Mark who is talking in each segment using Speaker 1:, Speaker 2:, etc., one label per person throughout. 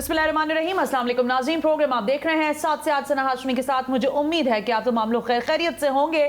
Speaker 1: बिस्मिल्लाहिर्रहमानिर्रहीम। अस्सलाम वालेकुम नाज़रीन, प्रोग्राम आप देख रहे हैं 7 से 8 सना हाशमी के साथ। मुझे उम्मीद है कि आप तमाम लोग खैरियत से होंगे।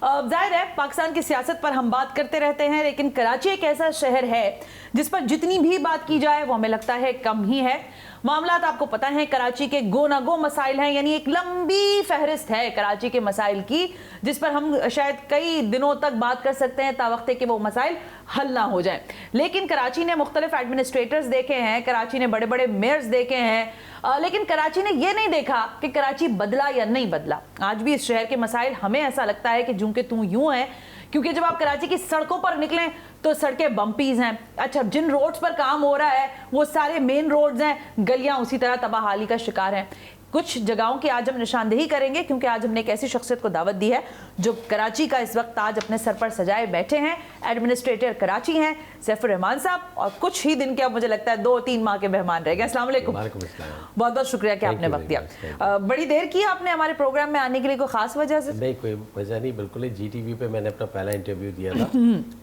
Speaker 1: जाहिर है पाकिस्तान की सियासत पर हम बात करते रहते हैं, लेकिन कराची एक ऐसा शहर है जिस पर जितनी भी बात की जाए वो हमें लगता है कम ही है। मामलात आपको पता है कराची के गो ना गो मसाइल हैं, यानी एक लंबी फहरिस्त है कराची के मसाइल की, जिस पर हम शायद कई दिनों तक बात कर सकते हैं तावक्ते कि वो मसाइल हल ना हो जाए। लेकिन कराची ने मुख्तलिफ एडमिनिस्ट्रेटर्स देखे हैं, कराची ने बड़े बड़े मेयर्स देखे हैं, लेकिन कराची ने ये नहीं देखा कि कराची बदला या नहीं बदला। आज भी इस शहर के मसाइल हमें ऐसा लगता है कि जूं के तूं यूं है, क्योंकि जब आप कराची की सड़कों पर निकलें तो सड़कें बम्पीज हैं। अच्छा, जिन रोड्स पर काम हो रहा है वो सारे मेन रोड्स हैं, गलियां उसी तरह तबाहाली का शिकार हैं। कुछ जगहों की आज हम निशानदेही करेंगे, क्योंकि आज हमने एक ऐसी शख्सियत को दावत दी है जो कराची का इस वक्त ताज अपने सर पर सजाए बैठे हैं। एडमिनिस्ट्रेटर कराची हैं सैफुर रहमान साहब, और कुछ ही दिन के अब मुझे लगता है 2-3 माह के मेहमान रह गए। अस्सलाम वालेकुम। बहुत बहुत शुक्रिया कि आपने वक्त दिया। बड़ी देर की आपने हमारे प्रोग्राम में आने के लिए, कोई खास वजह से?
Speaker 2: नहीं, कोई वजह नहीं, बिल्कुल ही GTV पे मैंने अपना पहला इंटरव्यू दिया था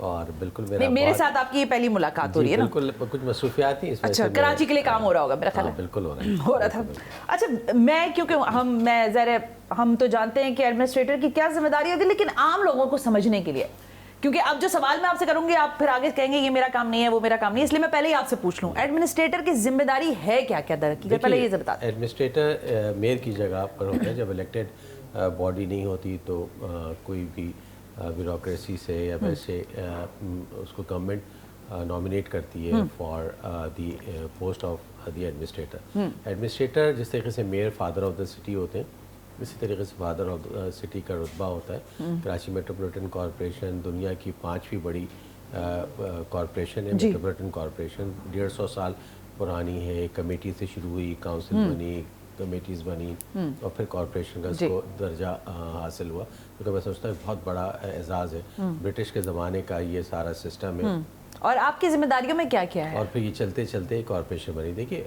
Speaker 2: और बिल्कुल
Speaker 1: मेरे साथ आपकी ये पहली मुलाकात हो रही है ना?
Speaker 2: बिल्कुल, कुछ मसरूफियात थी।
Speaker 1: अच्छा, कराची के लिए काम हो रहा होगा मेरा ख्याल है।
Speaker 2: बिल्कुल
Speaker 1: हो रहा था। अच्छा, मैं क्योंकि हम तो जानते हैं कि एडमिनिस्ट्रेटर की क्या जिम्मेदारी होती है, लेकिन आम लोगों को समझने के लिए, क्योंकि अब जो सवाल मैं आपसे करूंगी आप फिर आगे कहेंगे ये मेरा काम नहीं है, वो मेरा काम नहीं है, इसलिए मैं पहले ही आपसे पूछ लूं, एडमिनिस्ट्रेटर की जिम्मेदारी है क्या क्या दरअसल? पहले ये बता दें।
Speaker 2: एडमिनिस्ट्रेटर मेयर की जगह पर होता है। जब इलेक्टेड बॉडी नहीं होती तो कोई भी ब्यूरोक्रेसी से या वैसे उसको गवर्नमेंट नॉमिनेट करती है for the post of the administrator. Administrator जिस तरीके से mayor father of the city होते हैं, इसी तरीके से फादर ऑफ द सिटी का रुतबा होता है। कराची मेट्रोपॉलिटन कॉरपोरेशन दुनिया की 5वीं बड़ी कॉरपोरेशन है। मेट्रोपॉलिटन कॉरपोरेशन 150 साल पुरानी है। कमेटी से शुरू हुई, काउंसिल बनी, कमेटीज़ बनी और फिर कॉरपोरेशन का इसको दर्जा हासिल हुआ। तो मैं समझता हूँ बहुत बड़ा एजाज़ है। ब्रिटिश के ज़माने का ये सारा सिस्टम है।
Speaker 1: और आपकी जिम्मेदारियों में क्या क्या है?
Speaker 2: और फिर ये चलते चलते कॉरपोरेशन बनी। देखिए,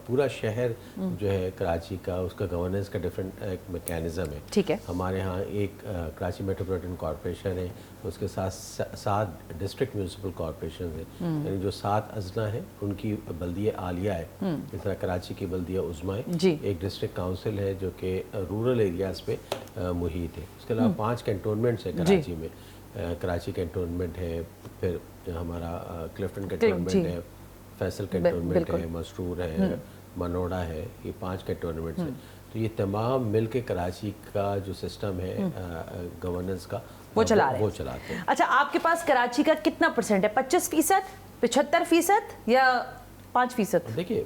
Speaker 2: पूरा शहर जो है कराची का, उसका गवर्नेंस का डिफरेंट एक मैकेनिज़्म है।
Speaker 1: ठीक है।
Speaker 2: हमारे यहाँ एक कराची मेट्रोपॉलिटन कॉरपोरेशन है, उसके साथ 7 डिस्ट्रिक्ट म्यूनसिपल कॉरपोरेशन है, यानी जो 7 अजला हैं उनकी बल्दिया आलिया है। इस तरह कराची की बल्दिया उज़्मा है। एक डिस्ट्रिक्ट काउंसिल है जो कि रूरल एरियाज़ पे मुहित है। उसके अलावा 5 कैंटोनमेंट्स हैं कराची में। कराची कैंटोनमेंट है, फिर हमारा क्लिफ्टन कैंटोनमेंट है, फैसल कैंटोनमेंट है, मसरूर है, मनोड़ा है। ये 5 कैंटोनमेंट्स हैं। तो ये तमाम मिल के कराची का जो सिस्टम है गवर्नेंस का वो चलाते हैं।
Speaker 1: अच्छा, आपके पास कराची का कितना परसेंट है? 25%, 75% या 5%?
Speaker 2: देखिए,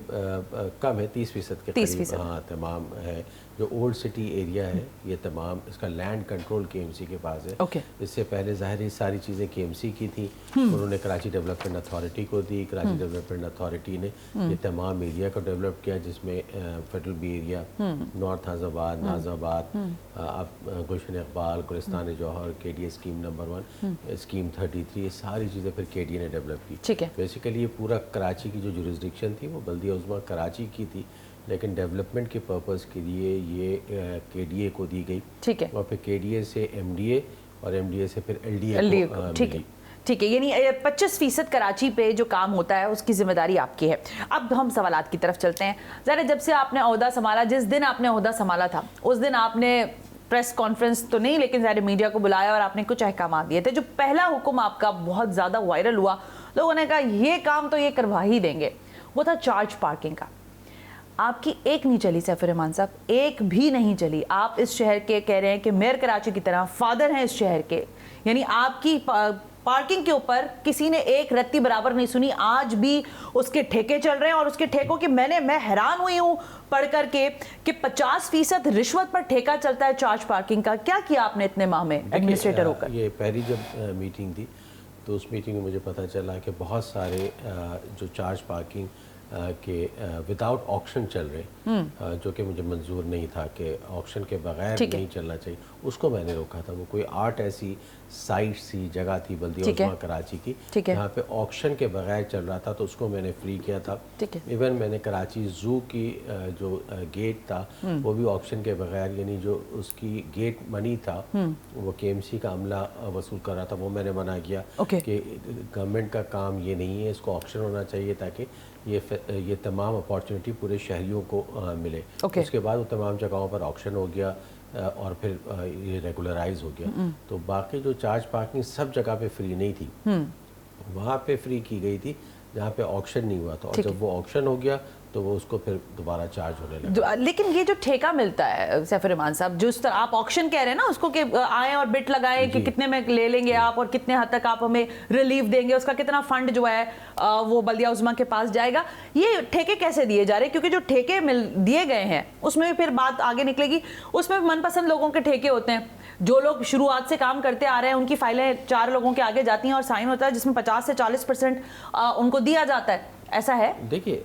Speaker 2: कम है, 30% के करीब। हाँ, तमाम है। जो ओल्ड सिटी एरिया है ये तमाम, इसका लैंड कंट्रोल KMC के पास है। इससे पहले ज़ाहिर सारी चीज़ें KMC की थी, उन्होंने कराची डेवलपमेंट अथॉरिटी को दी। कराची डेवलपमेंट अथॉरिटी ने ये तमाम एरिया को डेवलप किया, जिसमें federal B area, north Nazabad, अब गुलशन इकबाल, गुलिस्तान जौहर, KDA स्कीम नंबर 1, स्कीम 33, ये सारी चीज़ें फिर KDA ने डेवलप की।
Speaker 1: ठीक है।
Speaker 2: बेसिकली ये पूरा कराची की जो जुरिस्डिक्शन थी वो बल्दिया उज़्मा कराची की थी, लेकिन डेवलपमेंट के पर्पस के लिए ये KDA को दी गई।
Speaker 1: ठीक है।
Speaker 2: और फिर KDA से MDA और MDA से फिर LDA को।
Speaker 1: ठीक है, ठीक है। यानी 25% कराची पे जो काम होता है उसकी जिम्मेदारी आपकी है। अब हम सवालात की तरफ चलते हैं। ज़रा जब से आपने ओहदा संभाला, जिस दिन आपने ओहदा संभाला था उस दिन आपने प्रेस कॉन्फ्रेंस तो नहीं, लेकिन ज़ाहिर मीडिया को बुलाया और आपने कुछ अहकाम दिए थे। जो पहला हुक्म आपका बहुत ज़्यादा वायरल हुआ, लोगों ने कहा ये काम तो ये करवा ही देंगे, वो था चार्ज पार्किंग का। आपकी एक नहीं चली सैफुर रहमान साहब, एक भी नहीं चली। आप इस शहर के कह रहे हैं कि मेयर कराची की तरह फादर हैं इस शहर के, यानी आपकी पार्किंग के ऊपर किसी ने एक रत्ती बराबर नहीं सुनी। आज भी उसके ठेके चल रहे हैं, और उसके ठेकों की मैं हैरान हुई हूँ पढ़ करके कि 50% रिश्वत पर ठेका चलता है चार्ज पार्किंग का। क्या किया आपने इतने माह में एडमिनिस्ट्रेटर होकर?
Speaker 2: ये पहली जब मीटिंग थी तो उस मीटिंग में मुझे पता चला कि बहुत सारे जो चार्ज पार्किंग के विदाउट ऑक्शन चल रहे, जो कि मुझे मंजूर नहीं था कि ऑक्शन के बगैर नहीं चलना चाहिए, उसको मैंने रोका था। वो कोई 8 ऐसी साइट सी जगह थी बल्दिया उस्मा कराची की, जहाँ पे ऑक्शन के बगैर चल रहा था, तो उसको मैंने फ्री किया था। इवन मैंने कराची ज़ू की जो गेट था वो भी ऑक्शन के बगैर, यानी जो उसकी गेट मनी था वो KMC का अमला वसूल कर रहा था, वो मैंने मना किया कि गवर्नमेंट का काम ये नहीं है, इसको ऑक्शन होना चाहिए ताकि ये तमाम अपॉर्चुनिटी पूरे शहरियों को मिले। उसके बाद वो तमाम जगहों पर ऑक्शन हो गया और फिर ये रेगुलराइज हो गया। तो बाकी जो चार्ज पार्किंग सब जगह पे फ्री नहीं थी, वहाँ पे फ्री की गई थी जहाँ पे ऑक्शन नहीं हुआ था, और जब वो ऑक्शन हो गया तो वो उसको फिर दोबारा चार्ज होने लगा।
Speaker 1: लेकिन ये जो ठेका मिलता है सैफुर रहमान साहब, जिस तरह आप ऑक्शन कह रहे हैं ना उसको, कि आए और बिट लगाएं कि कितने में ले लेंगे आप और कितने हद तक आप हमें रिलीफ देंगे, उसका कितना फंड जो है वो बल्दिया उज़्मा के पास जाएगा, ये ठेके कैसे दिए जा रहे हैं? क्योंकि जो ठेके दिए गए हैं उसमें भी फिर बात आगे निकलेगी, उसमें भी मनपसंद लोगों के ठेके होते हैं। जो लोग शुरुआत से काम करते आ रहे हैं उनकी फाइलें 4 लोगों के आगे जाती हैं और साइन होता है, जिसमें 50 से 40% उनको दिया जाता है। ऐसा है?
Speaker 2: देखिए,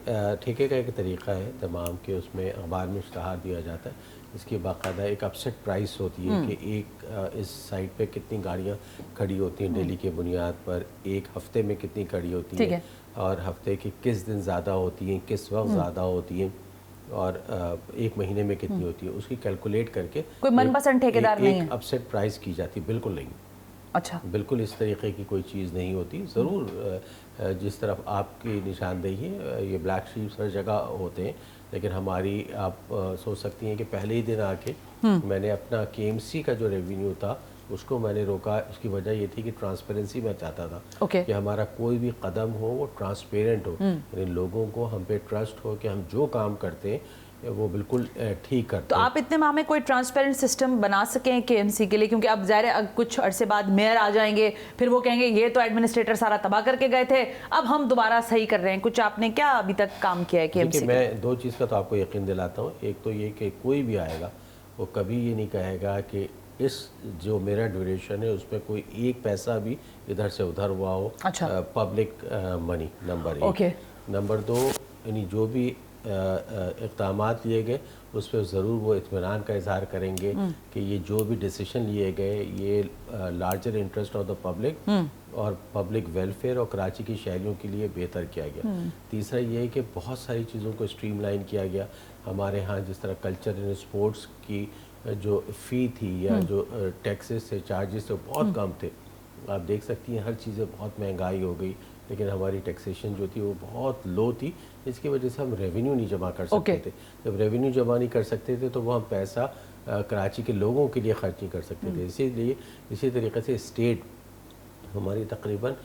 Speaker 2: ठेके का एक तरीका है तमाम के, उसमें अखबार में इश्तहार दिया जाता है, इसकी बाकायदा एक अपसेट प्राइस होती है कि एक इस साइट पे कितनी गाड़ियाँ खड़ी होती हैं डेली के बुनियाद पर, एक हफ्ते में कितनी खड़ी होती हैं, और हफ्ते के किस दिन ज़्यादा होती हैं, किस वक्त ज़्यादा होती हैं, और एक महीने में कितनी होती है, उसकी कैलकुलेट करके
Speaker 1: कोई मनपसंद ठेकेदार नहीं है,
Speaker 2: एक अपसेट प्राइस की जाती है। बिल्कुल नहीं।
Speaker 1: अच्छा,
Speaker 2: बिल्कुल इस तरीके की कोई चीज़ नहीं होती। ज़रूर जिस तरफ आपकी निशानदेही है, ये ब्लैक शीप्स हर जगह होते हैं, लेकिन हमारी आप सोच सकती हैं कि पहले ही दिन आके मैंने अपना KMC का जो रेवेन्यू था उसको मैंने रोका। उसकी वजह ये थी कि ट्रांसपेरेंसी मैं चाहता था कि हमारा कोई भी कदम हो वो ट्रांसपेरेंट हो, यानी लोगों को हम पे ट्रस्ट हो कि हम जो काम करते हैं वो बिल्कुल ठीक करते हैं।
Speaker 1: तो आप इतने माह में कोई ट्रांसपेरेंट सिस्टम बना सकें KMC के लिए? क्योंकि अब ज़ाहिर है कुछ अरसे बाद मेयर आ जाएंगे, फिर वो कहेंगे ये तो एडमिनिस्ट्रेटर सारा तबाह करके गए थे, अब हम दोबारा सही कर रहे हैं। कुछ आपने क्या अभी तक काम किया है KMC?
Speaker 2: मैं 2 चीज़ का तो आपको यकीन दिलाता हूँ। एक तो ये कि कोई भी आएगा वो कभी ये नहीं कहेगा कि इस जो मेरा ड्यूरेशन है उसमें कोई एक पैसा भी इधर से उधर हुआ हो।
Speaker 1: अच्छा।
Speaker 2: Public money, number 1। नंबर 2, यानी जो भी इक़दामात लिए गए उस पर ज़रूर वो इत्मीनान का इजहार करेंगे कि ये जो भी डिसीजन लिए गए ये larger interest of the public और पब्लिक वेलफेयर और कराची की शहरियों के लिए बेहतर किया गया। तीसरा ये है कि बहुत सारी चीज़ों को स्ट्रीमलाइन किया गया। हमारे यहाँ जिस तरह कल्चर एंड स्पोर्ट्स की जो फ़ी थी या जो टैक्सेस थे, चार्जेस थे, बहुत कम थे। आप देख सकती हैं हर चीज़ें बहुत महंगाई हो गई, लेकिन हमारी टैक्सेशन जो थी वो बहुत लो थी। इसकी वजह से हम रेवेन्यू नहीं जमा कर सकते थे। जब रेवेन्यू जमा नहीं कर सकते थे तो वो हम पैसा कराची के लोगों के लिए खर्च नहीं कर सकते थे। इसीलिए इसी तरीके से स्टेट हमारी तकरीबन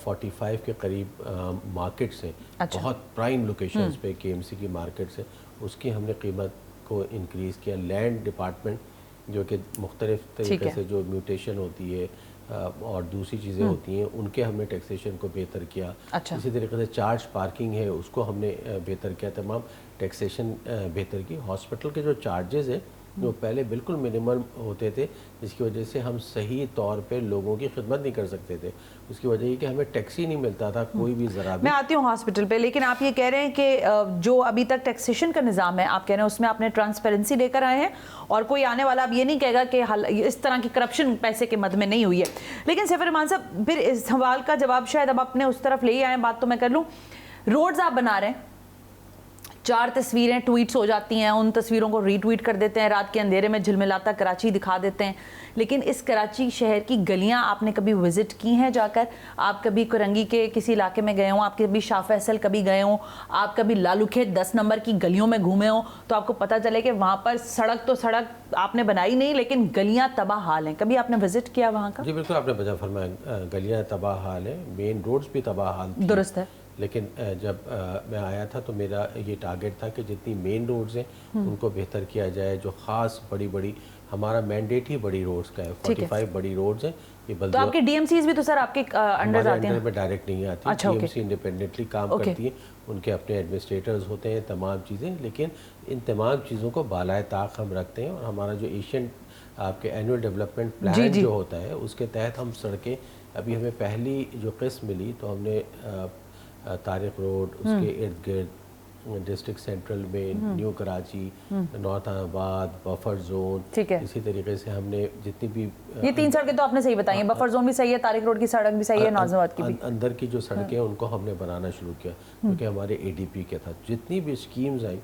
Speaker 2: 45 के करीब मार्केट्स हैं। अच्छा। बहुत प्राइम लोकेशंस पे KMC की मार्केट्स हैं, उसकी हमने कीमत को इंक्रीज़ किया। लैंड डिपार्टमेंट जो कि मुख्तलिफ तरीके से जो म्यूटेशन होती है और दूसरी चीज़ें होती हैं उनके हमने टैक्सेशन को बेहतर किया। अच्छा। इसी तरीके से चार्ज पार्किंग है उसको हमने बेहतर किया, तमाम टैक्सेशन बेहतर की। हॉस्पिटल के जो चार्जेस हैं जो पहले बिल्कुल मिनिमल होते थे, जिसकी वजह से हम सही तौर पे लोगों की खिदमत नहीं कर सकते थे। उसकी वजह ये कि हमें टैक्सी नहीं मिलता था कोई भी ज़रा भी।
Speaker 1: मैं आती हूँ हॉस्पिटल पे, लेकिन आप ये कह रहे हैं कि जो अभी तक टैक्सेशन का निज़ाम है आप कह रहे हैं उसमें आपने ट्रांसपेरेंसी लेकर आए हैं और कोई आने वाला अब ये नहीं कहेगा कि इस तरह की करप्शन पैसे के मद में नहीं हुई है। लेकिन सैफुर रहमान साहब, फिर इस सवाल का जवाब शायद अब अपने उस तरफ ले ही आए, बात तो मैं कर लूँ। रोड्स आप बना रहे हैं, 4 तस्वीरें ट्वीट्स हो जाती हैं, उन तस्वीरों को रीट्वीट कर देते हैं, रात के अंधेरे में झिलमिलाता कराची दिखा देते हैं। लेकिन इस कराची शहर की गलियां आपने कभी विज़िट की हैं जाकर? आप कभी कुरंगी के किसी इलाके में गए हों, आप कभी शाह फैसल कभी गए हों, आप कभी लालू खेत 10 नंबर की गलियों में घूमे हों, तो आपको पता चले कि वहाँ पर सड़क तो सड़क आपने बनाई नहीं लेकिन गलियाँ तबाह हाल हैं। कभी आपने विज़िट किया वहाँ का?
Speaker 2: जी बिल्कुल, आपने वजह फरमाया, गलियाँ तबाह हाल है, मेन रोड्स भी तबाह हाल थी।
Speaker 1: दुरुस्त है।
Speaker 2: लेकिन जब मैं आया था तो मेरा ये टारगेट था कि जितनी मेन रोड्स हैं उनको बेहतर किया जाए। जो ख़ास बड़ी बड़ी हमारा मैंडेट ही बड़ी रोड्स का है, 45 बड़ी रोड्स हैं। ये
Speaker 1: तो आपके DMCs भी तो सर आपके अंडर आते हैं?
Speaker 2: में डायरेक्ट नहीं आती। अच्छा, DMC इंडिपेंडेंटली काम करती है, उनके अपने एडमिनिस्ट्रेटर्स होते हैं, तमाम चीज़ें। लेकिन इन तमाम चीज़ों को बालाए ताक हम रखते हैं और हमारा जो एशियन आपके एनुअल डेवलपमेंट प्लान जो होता है उसके तहत हम सड़कें, अभी हमें पहली जो किस्म मिली तो हमने तारिक रोड, उसके इर्द गिर्द ڈسٹرکٹ سینٹرل میں نیو کراچی، نارتھ آباد، بفر زون، اسی طریقے سے ہم نے جتنی بھی
Speaker 1: یہ 3 سڑکیں تو آپ نے صحیح بتائی ہیں، بفر زون بھی صحیح ہے، طارق روڈ کی سڑک بھی صحیح ہے، ناظم آباد کی بھی،
Speaker 2: اندر کی جو سڑکیں ان کو ہم نے بنانا شروع کیا کیونکہ ہمارے اے ڈی پی کے تھا. جتنی بھی اسکیمز آئیں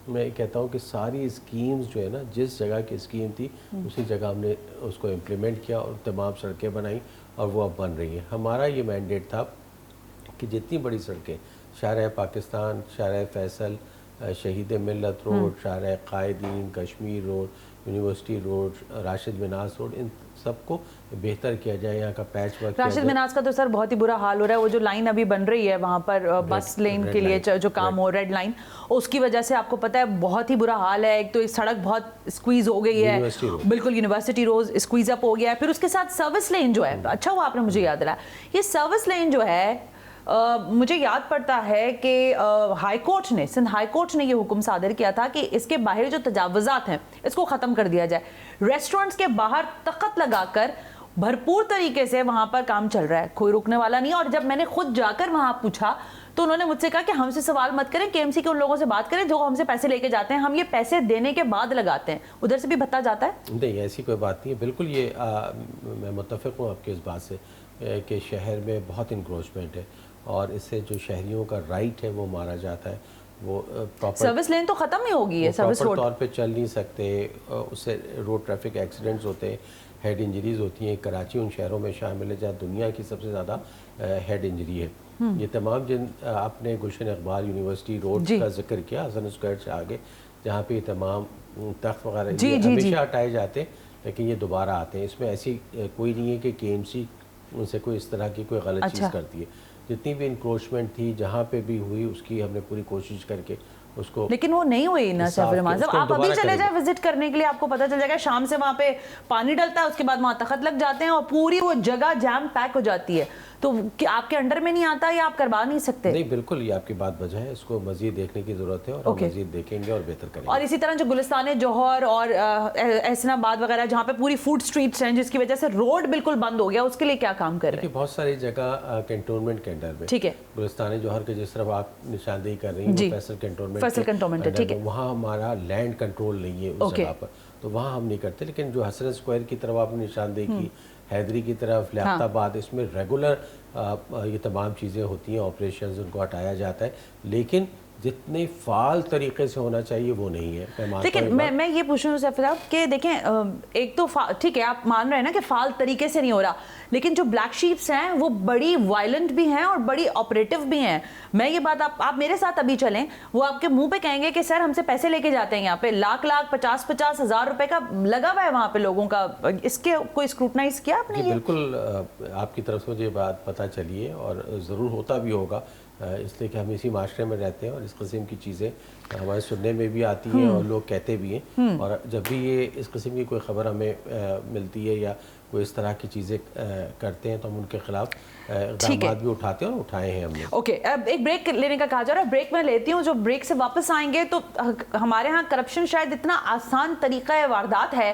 Speaker 2: میں کہتا ہوں کہ ساری اسکیمز جو ہے نا جس جگہ کی اسکیم تھی اسی جگہ ہم نے اس کو امپلیمنٹ کیا اور تمام سڑکیں بنائیں اور وہ اب بن رہی ہیں. ہمارا یہ مینڈیٹ تھا کہ جتنی بڑی سڑکیں، شارع پاکستان، شارع فیصل، شہید ملت road, Sharah Quaideen, Kashmir road, university road, Rashid Minhas road, ان سب کو بہتر کیا جائے. یہاں کا پیچ ورک.
Speaker 1: راشد مناس کا تو سر بہت ہی برا حال ہو رہا ہے، وہ جو لائن ابھی بن رہی ہے وہاں پر بس لین کے لیے جو کام ہو، ریڈ لائن، اس کی وجہ سے آپ کو پتہ ہے بہت ہی برا حال ہے. ایک تو یہ سڑک بہت اسکویز ہو گئی ہے، بالکل یونیورسٹی روز اسکویز اپ ہو گیا ہے. پھر اس کے ساتھ سروس لین جو ہے، اچھا وہ آپ نے مجھے یاد دلایا، یہ سروس لین جو ہے مجھے یاد پڑتا ہے کہ ہائی کورٹ نے، سندھ ہائی کورٹ نے یہ حکم صادر کیا تھا کہ اس کے باہر جو تجاوزات ہیں اس کو ختم کر دیا جائے. ریسٹورنٹس کے باہر تخت لگا کر بھرپور طریقے سے وہاں پر کام چل رہا ہے، کوئی رکنے والا نہیں. اور جب میں نے خود جا کر وہاں پوچھا تو انہوں نے مجھ سے کہا کہ ہم سے سوال مت کریں، کے ایم سی کے ان لوگوں سے بات کریں جو ہم سے پیسے لے کے جاتے ہیں، ہم یہ پیسے دینے کے بعد لگاتے ہیں. ادھر سے بھی بھتا جاتا ہے؟
Speaker 2: نہیں، ایسی کوئی بات نہیں ہے. بالکل یہ میں متفق ہوں آپ کے اس بات سے کہ شہر میں بہت انکروچمنٹ ہے اور اس سے جو شہریوں کا رائٹ ہے وہ مارا جاتا ہے. وہ پراپر
Speaker 1: سروس لین تو ختم ہی ہوگی ہے، سروس روڈ
Speaker 2: طور پہ چل نہیں سکتے، اس سے روڈ ٹریفک ایکسیڈنٹس ہوتے ہیں، ہیڈ انجریز ہوتی ہیں. کراچی ان شہروں میں شامل ہے جہاں دنیا کی سب سے زیادہ ہیڈ انجری ہے. یہ تمام جن آپ نے گلشن اقبال یونیورسٹی روڈ کا ذکر کیا، حسن اسکوائر سے آگے جہاں پہ یہ تمام تخت وغیرہ ہمیشہ ہٹائے جاتے ہیں لیکن یہ دوبارہ آتے ہیں. اس میں ایسی کوئی نہیں ہے کہ کے ایم سی ان سے کوئی اس طرح کی کوئی غلط چیز کرتی ہے. جتنی بھی انکروچمنٹ تھی جہاں پہ بھی ہوئی اس کی ہم نے پوری کوشش کر کے اس کو،
Speaker 1: لیکن وہ نہیں ہوئی نا سیف الرحمان صاحب. آپ ابھی چلے جائیں وزٹ کرنے کے لیے، آپ کو پتہ چل جائے گا شام سے وہاں پہ پانی ڈلتا ہے، اس کے بعد وہاں تخت لگ جاتے ہیں اور پوری وہ جگہ جام پیک ہو جاتی ہے. تو آپ کے انڈر میں نہیں آتا یا آپ کروا نہیں سکتے؟
Speaker 2: نہیں، بالکل یہ آپ کی بات وجہ ہے، اس کو مزید دیکھنے کی ضرورت ہے اور ہم مزید دیکھیں گے اور بہتر کریں گے.
Speaker 1: اور اسی طرح جو گلستان جوہر اور احسن آباد وغیرہ جہاں پہ پوری فوڈ سٹریٹس ہیں جس کی وجہ سے روڈ بالکل بند ہو گیا، اس کے لیے کیا کام کر رہے ہیں؟
Speaker 2: بہت ساری جگہ کنٹونمنٹ کے انڈر میں،
Speaker 1: ٹھیک ہے،
Speaker 2: گلستان جوہر کے جس طرف آپ نشاندہی کر رہی ہیں فیصل کنٹونمنٹ ہے، ٹھیک ہے، وہاں ہمارا لینڈ کنٹرول نہیں ہے اس جگہ پر تو وہاں ہم نہیں کرتے. لیکن جو حسن اسکوائر کی طرف آپ نے نشاندہی کی، حیدری کی طرف، لیاقت آباد، اس میں ریگولر یہ تمام چیزیں ہوتی ہیں، آپریشنز ان کو ہٹایا جاتا ہے لیکن جتنے فعال طریقے سے ہونا چاہیے وہ نہیں ہے.
Speaker 1: لیکن میں یہ پوچھ رہا ہوں سیف صاحب کہ دیکھیں ایک تو ٹھیک ہے آپ مان رہے ہیں نا کہ فعال طریقے سے نہیں ہو رہا، لیکن جو بلیک شیپس ہیں وہ بڑی وائلنٹ بھی ہیں اور بڑی آپریٹو بھی ہیں. میں یہ بات آپ میرے ساتھ ابھی چلیں، وہ آپ کے منہ پہ کہیں گے کہ سر ہم سے پیسے لے کے جاتے ہیں، یہاں پہ لاکھ 50 ہزار روپے کا لگا ہوا ہے وہاں پہ لوگوں کا. اس کے کوئی اسکروٹنائز کیا آپ نے؟
Speaker 2: بالکل آپ کی طرف سے مجھے بات پتہ چلی ہے اور ضرور ہوتا بھی ہوگا، اس لیے کہ ہم اسی معاشرے میں رہتے ہیں اور اس قسم کی چیزیں ہمارے سننے میں بھی آتی ہیں اور لوگ کہتے بھی ہیں. اور جب بھی یہ اس قسم کی کوئی خبر ہمیں ملتی ہے یا کوئی اس طرح کی چیزیں کرتے ہیں تو ہم ان کے خلاف اقدامات بھی اٹھاتے ہیں اور اٹھائے ہیں ہم نے.
Speaker 1: اوکے، اب ایک بریک لینے کا کہا جا رہا ہے، بریک میں لیتی ہوں. جو بریک سے واپس آئیں گے تو ہمارے ہاں کرپشن شاید اتنا آسان طریقہ واردات ہے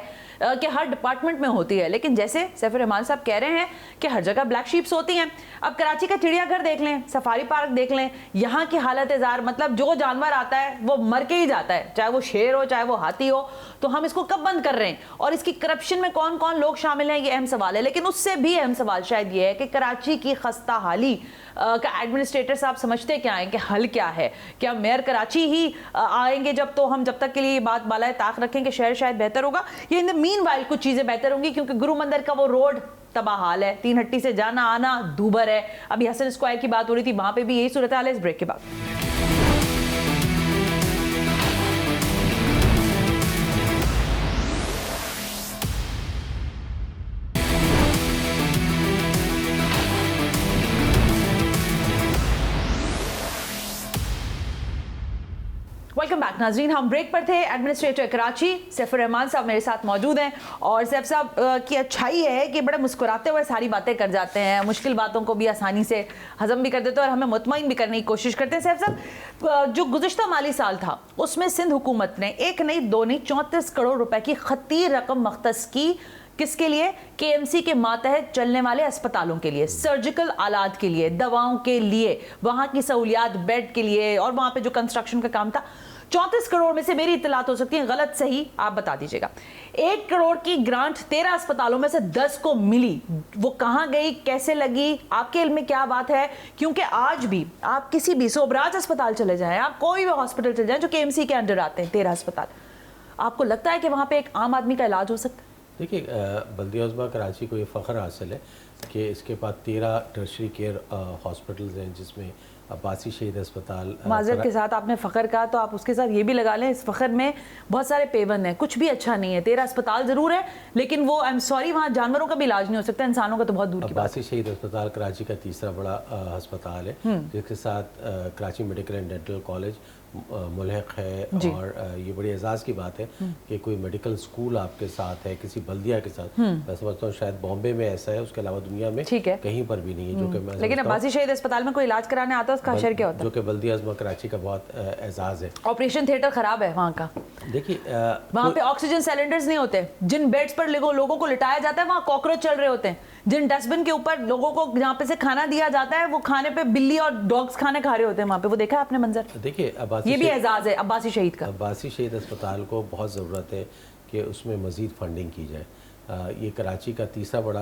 Speaker 1: کہ ہر ڈپارٹمنٹ میں ہوتی ہے، لیکن جیسے سیف الرحمان صاحب کہہ رہے ہیں کہ ہر جگہ بلیک شیپس ہوتی ہیں. اب کراچی کا چڑیا گھر دیکھ لیں، سفاری پارک دیکھ لیں، یہاں کی حالت زار، مطلب جو جانور آتا ہے وہ مر کے ہی جاتا ہے، چاہے وہ شیر ہو چاہے وہ ہاتھی ہو. تو ہم اس کو کب بند کر رہے ہیں اور اس کی کرپشن میں کون کون لوگ شامل ہیں، یہ اہم سوال ہے. لیکن اس سے بھی اہم سوال شاید یہ ہے کہ کراچی کی خستہ حالی کا ایڈمنسٹریٹر صاحب سمجھتے کیا ہیں کہ حل کیا ہے؟ کیا میئر کراچی ہی آئیں گے جب تک کے لیے یہ بات بالائے طاق رکھیں کہ شہر شاید بہتر ہوگا، یا ان دا مین وائل کچھ چیزیں بہتر ہوں گی؟ کیونکہ گرو مندر کا وہ روڈ تباہ حال ہے، 3 ہٹی سے جانا آنا دوبر ہے. ابھی حسن اسکوائر کی بات ہو رہی تھی، وہاں پہ بھی یہی صورتحال ہے. اس بریک کے بعد ویلکم بیک ناظرین. ہم بریک پر تھے. ایڈمنسٹریٹر کراچی سیف الرحمان صاحب میرے ساتھ موجود ہیں اور سیف صاحب کی اچھائی ہے کہ بڑے مسکراتے ہوئے ساری باتیں کر جاتے ہیں، مشکل باتوں کو بھی آسانی سے ہضم بھی کر دیتے ہیں اور ہمیں مطمئن بھی کرنے کی کوشش کرتے ہیں. سیف صاحب، جو گزشتہ مالی سال تھا اس میں سندھ حکومت نے 1 نہیں 2 نہیں 34 کروڑ روپے کی خطیر رقم مختص کی किसके लिए? केएमसी के मातहत चलने वाले अस्पतालों के लिए, सर्जिकल आलात के लिए, दवाओं के लिए, वहां की सहूलियात, बेड के लिए, और वहां पे जो कंस्ट्रक्शन का काम था। 34 करोड़ में से, मेरी इत्तलात हो सकती है गलत सही, आप बता दीजिएगा, 1 करोड़ की ग्रांट 13 अस्पतालों में से 10 को मिली। वो कहां गई, कैसे लगी, आपके इल्म में क्या बात है? क्योंकि आज भी आप किसी भी सोबराज अस्पताल चले जाएं, आप कोई भी हॉस्पिटल चले जाएं जो केएमसी के अंडर आते हैं, 13 अस्पताल, आपको लगता है कि वहां पे एक आम आदमी का इलाज हो सकता है?
Speaker 2: देखिए, बल्दिया उज़्मा कराची को ये फ़ख्र हासिल है कि इसके पास 13 टर्शरी केयर हॉस्पिटल्स हैं, जिसमें अब्बासी शहीद अस्पताल।
Speaker 1: माजरत के साथ आपने फ़ख्र कहा तो आप उसके साथ ये भी लगा लें, इस फ़ख्र में बहुत सारे पेवन हैं, कुछ भी अच्छा नहीं है। 13 अस्पताल ज़रूर है, लेकिन वो, आई एम सॉरी, वहाँ जानवरों का भी इलाज नहीं हो सकता, इंसानों का तो बहुत दूर की बात है।
Speaker 2: अब्बासी शहीद अस्पताल कराची का तीसरा बड़ा अस्पताल है, जिसके साथ Karachi medical and dental college मुल्हक है। और ये बड़ी एजाज़ की बात है कि कोई मेडिकल स्कूल आपके साथ है किसी बल्दिया के साथ। मैं समझता हूँ शायद बॉम्बे में ऐसा है, उसके अलावा दुनिया में कहीं पर भी नहीं है। जो कि मैं,
Speaker 1: लेकिन अब्बासी शहीद अस्पताल में कोई इलाज कराने आता है, उसका असर क्या होता है?
Speaker 2: जो कि बल्दिया उज़्मा कराची का बहुत एजाज़ है।
Speaker 1: ऑपरेशन थिएटर खराब है वहाँ का।
Speaker 2: देखिए,
Speaker 1: वहाँ पे ऑक्सीजन सिलेंडर्स नहीं होते, जिन बेड्स पर लोगों को लिटाया जाता है वहाँ कॉकरोच चल रहे होते हैं, जिन डस्टबिन के ऊपर लोगों को जहाँ पे से खाना दिया जाता है, वो खाने पे बिल्ली और डॉग्स खाने खा रहे होते हैं वहाँ पे। वो देखा है आपने मंजर?
Speaker 2: देखिए,
Speaker 1: ये भी एजाज है अब्बासी शहीद का।
Speaker 2: अब्बासी शहीद अस्पताल को बहुत ज़रूरत है कि उसमें मज़ीद फंडिंग की जाए। ये कराची का तीसरा बड़ा